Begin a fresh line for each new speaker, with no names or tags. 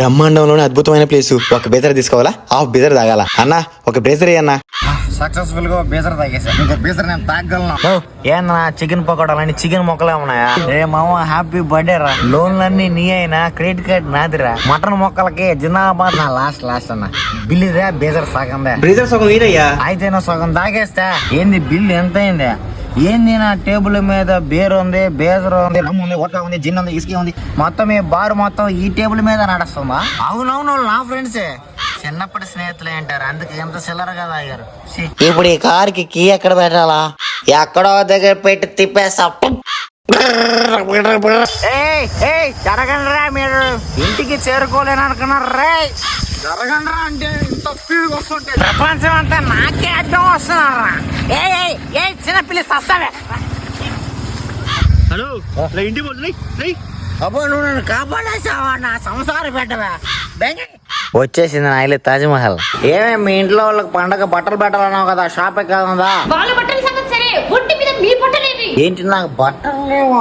బ్రహ్మాండంలోనే అద్భుతమైన ప్లేస్. ఒక బేదర్ తీసుకోవాలా, హాఫ్ బేదర్ తాగాల. అన్న ఒక బేదర్ అన్న.
సక్సెస్ఫుల్ గా బేసర్ తాగేసా. ఇంకో బేసర్ నేను తాగలను. ఏనా చికెన్ పకోడాలని చికెన్ మొక్కలే ఉన్నాయా? ఏ మామ హ్యాపీ బర్త్డే రా. లోన్లన్నీ నీ అయినా క్రెడిట్ కార్డ్ నాదిరా. మటన్ మొక్కలకి జిన్నాబాద్ నా లాస్ట్ అన్న. బిల్ ఇదే బేసర్ సగందే.
బ్రేజర్ సగం వీరయ్యా.
అయితే నా సగం తాగేస్తా. ఏంది బిల్ ఎంత అయింది? ఏంది నా టేబుల్ మీద బేర్ ఉంది, బేజర్ ఉంది, రమ్ ఉంది, వడ్కా ఉంది, జిన్ ఉంది, ఇసుక ఉంది. మొత్తం ఈ బార్ మొత్తం ఈ టేబుల్ మీద నడుస్తుందా? అవునవును, నా ఫ్రెండ్సే, చిన్నప్పటి స్నేహితులే అంటారు. అందుకే ఎంత చిల్లరగా తాగారు.
ఇప్పుడు ఈ కార్ కి కీ ఎక్కడ పెట్టాలా? ఎక్కడో దగ్గర పెట్టి తిప్పేస్తా.
జరగండిరా, మీరు ఇంటికి చేరుకోలేను అనుకున్నారు రే. జరగండిరా అంటే ఇంత స్పీడ్ వస్తుంటే ప్రపంచం అంతా నాకే అడ్డం వస్తున్నారా? ఏ చిన్నపిల్లి సస్తావే.
హలో ఇంటి
అబ్బో, నువ్వు నన్ను కాపాడేసావా? నా సంసారం పెట్టవా? వచ్చేసింది నా ఇల్లు తాజ్మహల్. ఏమే మీ ఇంట్లో వాళ్ళకి పండగ బట్టలు పెట్టాలన్నావు కదా, షాప్ ఎక్కదా? ఏంటి నాకు బట్టలు లేవు?